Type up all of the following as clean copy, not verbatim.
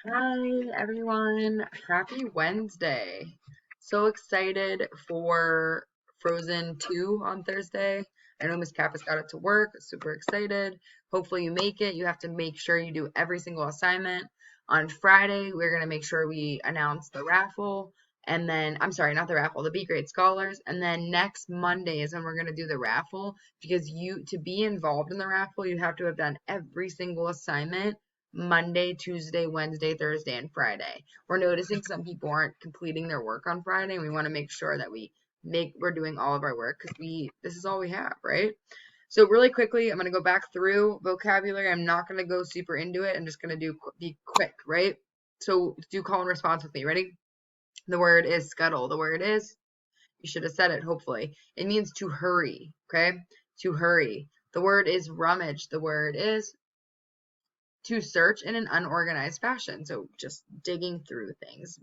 Hi everyone, happy Wednesday. So excited for Frozen 2 on Thursday. I know Miss Kappa's got it to work, super excited. Hopefully you make it. You have to make sure you do every single assignment. On Friday, we're going to make sure we announce the raffle. And then, I'm sorry, not the raffle, the B grade scholars. And then next Monday is when we're going to do the raffle because to be involved in the raffle, you have to have done every single assignment Monday, Tuesday, Wednesday, Thursday, and Friday. We're noticing some people aren't completing their work on Friday, and we want to make sure that we're doing all of our work because this is all we have, right? So really quickly, I'm going to go back through vocabulary. I'm not going to go super into it. I'm just going to be quick, right? So do call and response with me. Ready? The word is scuttle. The word is, you should have said it, hopefully. It means to hurry, okay? To hurry. The word is rummage. The word is to search in an unorganized fashion. So just digging through things,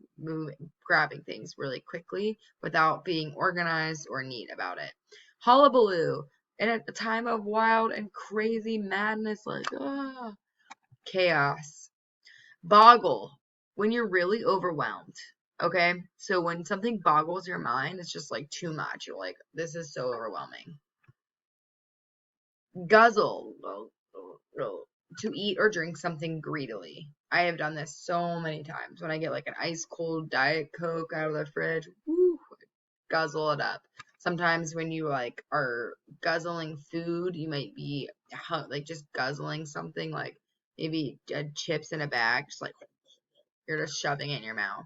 grabbing things really quickly without being organized or neat about it. Hullabaloo, in a time of wild and crazy madness, like chaos. Boggle, when you're really overwhelmed. Okay, so when something boggles your mind, it's just like too much. You're like, this is so overwhelming. Guzzle, to eat or drink something greedily. I have done this so many times when I get like an ice cold Diet Coke out of the fridge. Woo, guzzle it up. Sometimes when you like are guzzling food, you might be like just guzzling something like maybe chips in a bag, just like you're just shoving it in your mouth.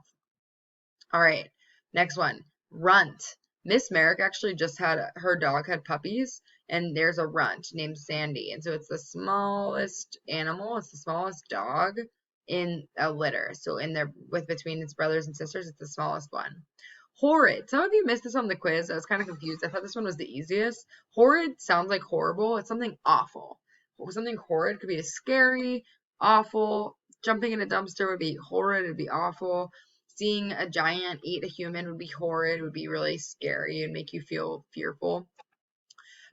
All right, next one. Runt. Miss Merrick actually just had her dog had puppies, and there's a runt named Sandy. And so it's the smallest animal, it's the smallest dog in a litter. So between its brothers and sisters, it's the smallest one. Horrid. Some of you missed this on the quiz. I was kind of confused. I thought this one was the easiest. Horrid sounds like horrible. It's something awful. Something horrid could be scary, awful. Jumping in a dumpster would be horrid, it would be awful. Seeing a giant eat a human would be horrid, would be really scary and make you feel fearful.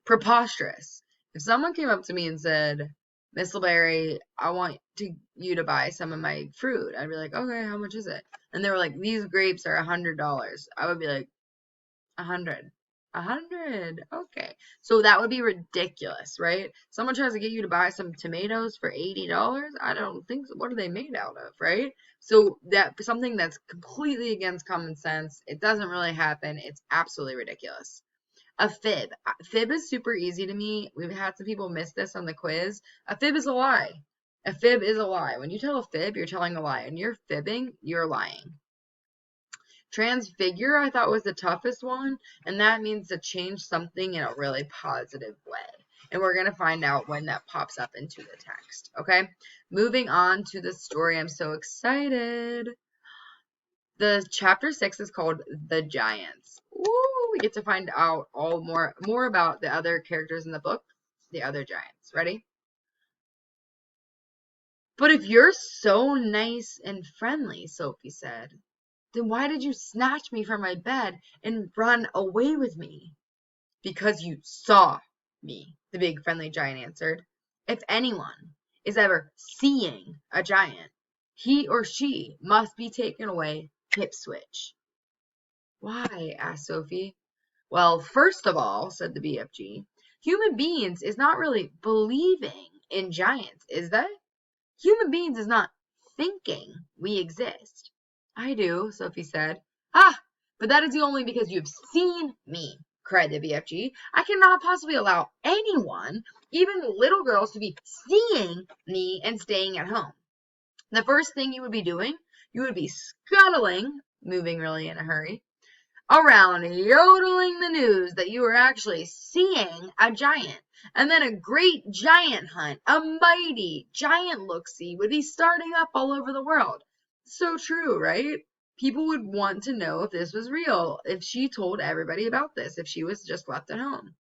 Preposterous. If someone came up to me and said, Miss LeBerry, I want you to buy some of my fruit, I'd be like, okay, how much is it? And they were like, these grapes are $100. I would be like, 100. 100. Okay. So that would be ridiculous, right? Someone tries to get you to buy some tomatoes for $80. I don't think so. What are they made out of, right? So that something that's completely against common sense. It doesn't really happen. It's absolutely ridiculous. A fib. Fib is super easy to me. We've had some people miss this on the quiz. A fib is a lie. A fib is a lie. When you tell a fib, you're telling a lie. And you're fibbing, you're lying. Transfigure, I thought was the toughest one, and that means to change something in a really positive way. And we're going to find out when that pops up into the text, okay? Moving on to the story. I'm so excited. The chapter 6 is called The Giants. Ooh, we get to find out more about the other characters in the book, the other giants. Ready? But if you're so nice and friendly, Sophie said, then why did you snatch me from my bed and run away with me? Because you saw me, the big friendly giant answered. If anyone is ever seeing a giant, he or she must be taken away hip switch. Why? Asked Sophie. Well, first of all, said the BFG, human beings is not really believing in giants, is they? Human beings is not thinking we exist. I do, Sophie said. Ah, but that is only because you've seen me, cried the BFG. I cannot possibly allow anyone, even little girls, to be seeing me and staying at home. The first thing you would be doing, you would be scuttling, moving really in a hurry, around yodeling the news that you were actually seeing a giant. And then a great giant hunt, a mighty giant look-see would be starting up all over the world. So true, right? People would want to know if this was real, if she told everybody about this, if she was just left at home.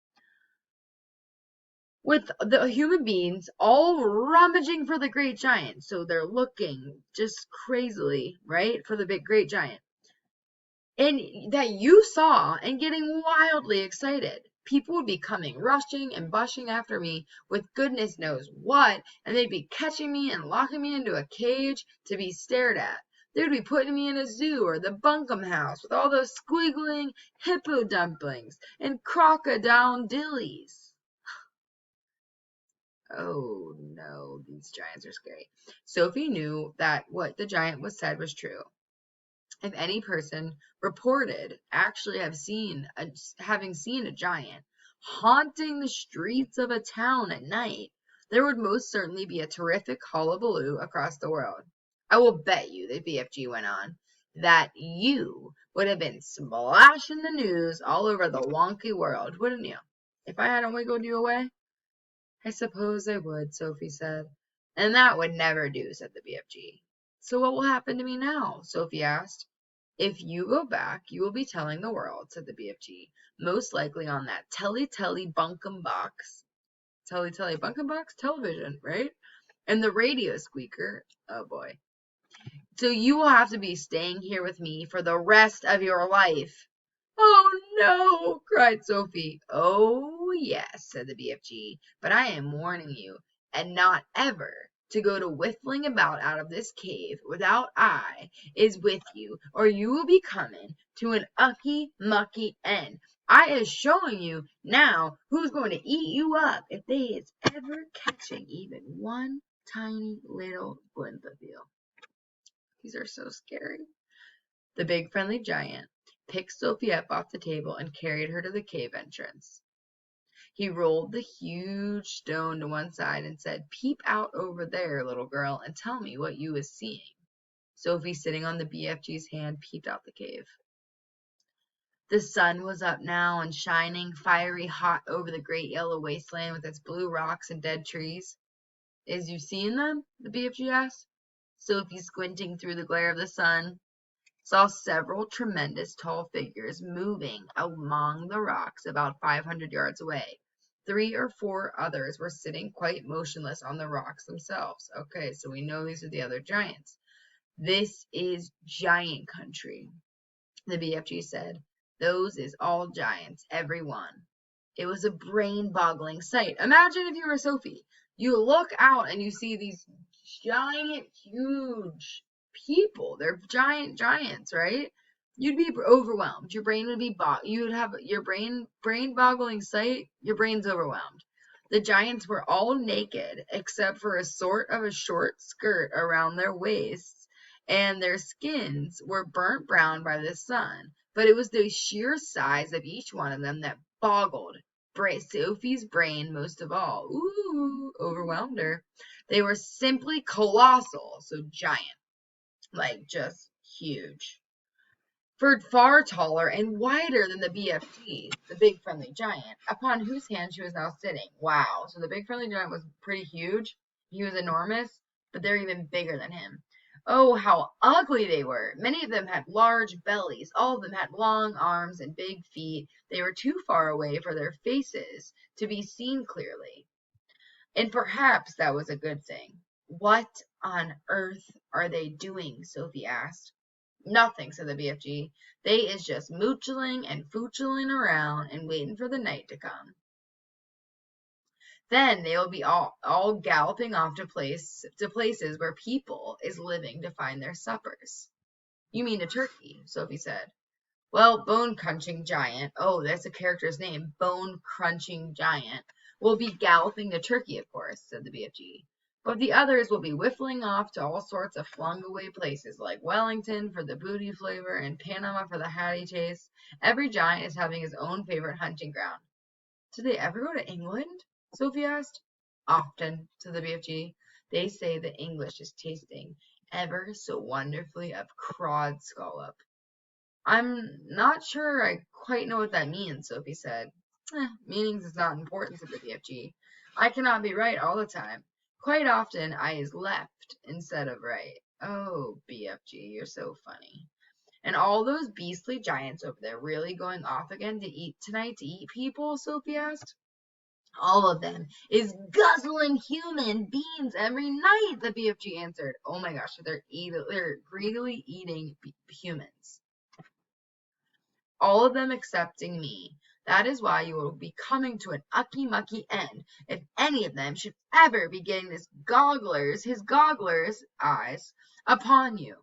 With the human beings all rummaging for the great giant. So they're looking just crazily, right, for the big great giant. And that you saw and getting wildly excited. People would be coming rushing and bushing after me with goodness knows what, and they'd be catching me and locking me into a cage to be stared at. They would be putting me in a zoo or the bunkum house with all those squiggling hippo dumplings and crocodile dillies. Oh no, these giants are scary. Sophie knew that what the giant was said was true. If any person reported actually having seen a giant haunting the streets of a town at night, there would most certainly be a terrific hullabaloo across the world. I will bet you, the BFG went on, that you would have been splashing the news all over the wonky world, wouldn't you? If I hadn't wiggled you away? I suppose I would, Sophie said. And that would never do, said the BFG. So what will happen to me now? Sophie asked. If you go back, you will be telling the world, said the BFG, most likely on that telly bunkum box. Telly bunkum box? Television, right? And the radio squeaker. Oh boy. So you will have to be staying here with me for the rest of your life. Oh no, cried Sophie. Oh yes, said the BFG, but I am warning you, and not ever to go to whiffling about out of this cave without I is with you, or you will be coming to an ucky mucky end. I is showing you now who's going to eat you up if they is ever catching even one tiny little glimpse of you. These are so scary. The big friendly giant picked Sophie up off the table and carried her to the cave entrance. He rolled the huge stone to one side and said, "Peep out over there, little girl, and tell me what you is seeing." Sophie, sitting on the BFG's hand, peeped out the cave. The sun was up now and shining fiery hot over the great yellow wasteland with its blue rocks and dead trees. "Is you seeing them?" the BFG asked. Sophie, squinting through the glare of the sun, saw several tremendous tall figures moving among the rocks about 500 yards away. 3 or 4 others were sitting quite motionless on the rocks themselves. Okay, so we know these are the other giants. This is giant country, the BFG said. Those is all giants, every one. It was a brain-boggling sight. Imagine if you were Sophie. You look out and you see these giant, huge people. They're giants, right? You'd be overwhelmed. Your brain would be you would have your brain-boggling sight. Your brain's overwhelmed. The giants were all naked except for a sort of a short skirt around their waists, and their skins were burnt brown by the sun. But it was the sheer size of each one of them that boggled Sophie's brain most of all. Ooh, overwhelmed her. They were simply colossal, so giant, like just huge. Far taller and wider than the BFG, the big friendly giant, upon whose hand she was now sitting. Wow, so the big friendly giant was pretty huge. He was enormous, but they're even bigger than him. Oh, how ugly they were. Many of them had large bellies. All of them had long arms and big feet. They were too far away for their faces to be seen clearly. And perhaps that was a good thing. What on earth are they doing? Sophie asked. Nothing, said the BFG. They is just moochling and foochling around and waiting for the night to come. Then they will be all galloping off to places where people is living to find their suppers. You mean a turkey, Sophie said. Well, Bone Crunching Giant, oh, that's a character's name, Bone Crunching Giant, will be galloping to Turkey, of course, said the BFG. But the others will be whiffling off to all sorts of flung-away places like Wellington for the booty flavor and Panama for the hattie taste. Every giant is having his own favorite hunting ground. Did they ever go to England? Sophie asked. Often, said the BFG. They say the English is tasting ever so wonderfully of crawd scallop. I'm not sure I quite know what that means, Sophie said. Meanings is not important, said the BFG. I cannot be right all the time. Quite often I is left instead of right. Oh, BFG, you're so funny. And all those beastly giants over there really going off again to eat tonight to eat people? Sophie asked. All of them is guzzling human beings every night, the BFG answered. Oh my gosh, they're greedily eating humans. All of them excepting me. That is why you will be coming to an ucky-mucky end if any of them should ever be getting his gogglers eyes upon you.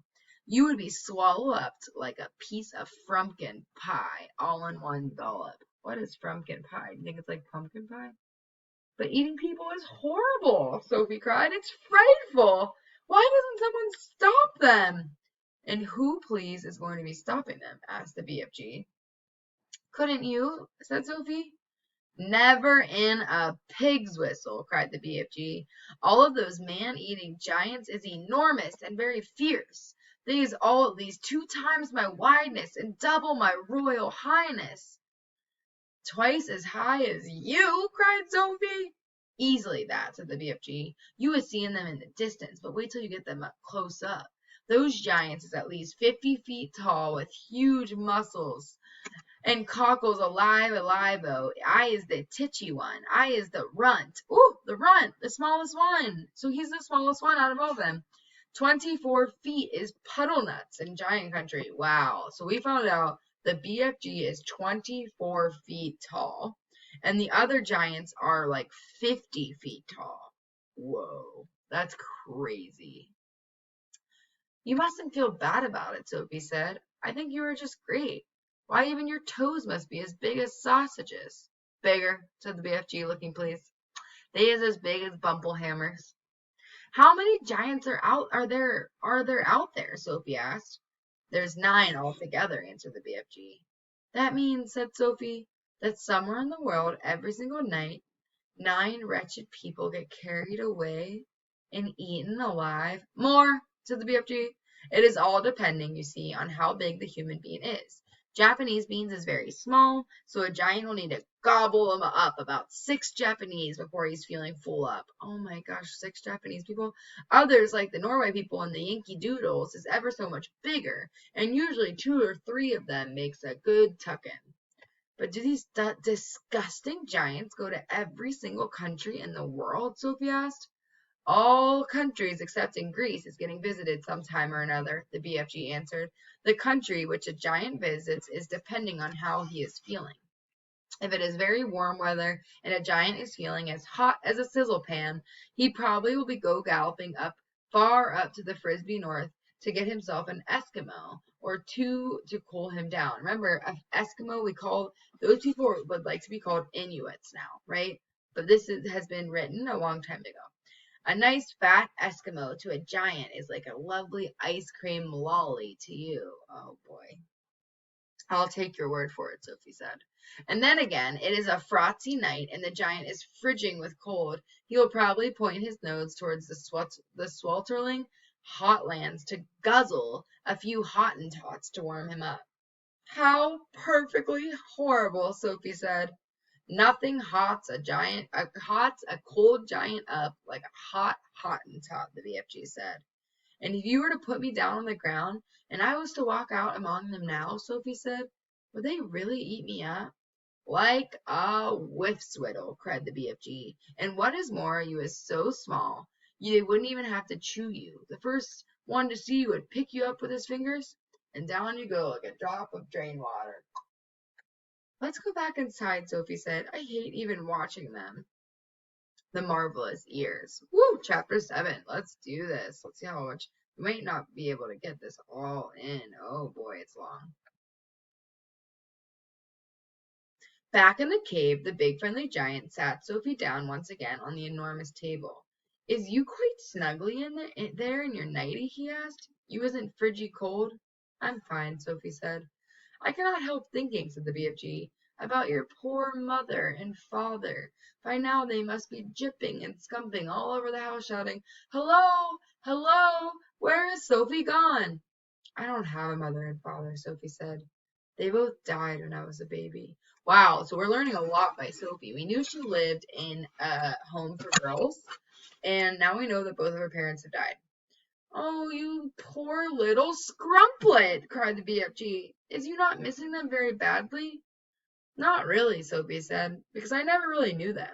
You would be swallowed up like a piece of frumpkin pie all in one gulp. What is frumpkin pie? Do you think it's like pumpkin pie? But eating people is horrible, Sophie cried. It's frightful. Why doesn't someone stop them? And who, please, is going to be stopping them? Asked the BFG. Couldn't you? Said Sophie. Never in a pig's whistle, cried the BFG. All of those man-eating giants is enormous and very fierce. They is all at least 2 times my wideness and double my royal highness. Twice as high as you, cried Sophie. Easily that, said the BFG. You have seen them in the distance, but wait till you get them up close up. Those giants is at least 50 feet tall with huge muscles and cockles alive-o. I is the titchy one. I is the runt. Ooh, the runt, the smallest one. So he's the smallest one out of all of them. 24 feet is puddle nuts in giant country. Wow. So we found out the BFG is 24 feet tall, and the other giants are like 50 feet tall. Whoa, that's crazy. You mustn't feel bad about it, Sophie said. I think you are just great. Why, even your toes must be as big as sausages. Bigger, said the BFG, looking pleased. They is as big as bumble hammers. How many giants are there out there? Sophie asked. There's 9 altogether, answered the BFG. That means, said Sophie, that somewhere in the world every single night 9 wretched people get carried away and eaten alive. More, said the BFG. It is all depending, you see, on how big the human being is. Japanese beans is very small, so a giant will need to gobble him up about 6 Japanese before he's feeling full up. Oh my gosh, 6 Japanese people. Others, like the Norway people and the Yankee Doodles, is ever so much bigger, and usually 2 or 3 of them makes a good tuck-in. But do these disgusting giants go to every single country in the world? Sophie asked. All countries excepting Greece is getting visited sometime or another, the BFG answered. The country which a giant visits is depending on how he is feeling. If it is very warm weather and a giant is feeling as hot as a sizzle pan, he probably will go galloping far up to the Frisbee North to get himself an Eskimo or 2 to cool him down. Remember, Eskimo, those people would like to be called Inuits now, right? But this has been written a long time ago. A nice fat Eskimo to a giant is like a lovely ice cream lolly to you. Oh boy. I'll take your word for it, Sophie said. And then again, it is a frosty night and the giant is fridging with cold. He will probably point his nose towards the sweltering hot lands to guzzle a few Hottentots to warm him up. How perfectly horrible, Sophie said. Nothing hots a cold giant up like a hot Hottentot, the BFG said. And if you were to put me down on the ground and I was to walk out among them now, Sophie said, would they really eat me up? Like a whiffswittle, cried the BFG. And what is more, you is so small, they wouldn't even have to chew you. The first one to see you would pick you up with his fingers, and down you go like a drop of drain water. Let's go back inside, Sophie said. I hate even watching them. The marvelous ears. Woo! Chapter 7. Let's do this. Let's see how much. We might not be able to get this all in. Oh boy, it's long. Back in the cave, the big friendly giant sat Sophie down once again on the enormous table. Is you quite snugly there in your nightie? He asked. You isn't fridgy cold? I'm fine, Sophie said. I cannot help thinking, said the BFG, about your poor mother and father. By now they must be jipping and scumping all over the house, shouting, Hello! Hello! Where is Sophie gone? I don't have a mother and father, Sophie said. They both died when I was a baby. Wow, so we're learning a lot by Sophie. We knew she lived in a home for girls, and now we know that both of her parents have died. Oh, you poor little scrumplet, cried the BFG. Is you not missing them very badly? Not really, Sophie said, because I never really knew them.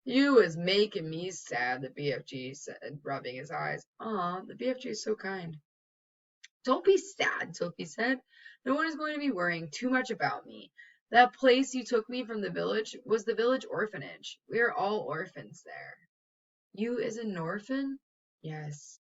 You is making me sad, the BFG said, rubbing his eyes. Aw, the BFG is so kind. Don't be sad, Sophie said. No one is going to be worrying too much about me. That place you took me from the village was the village orphanage. We are all orphans there. You is an orphan? Yes.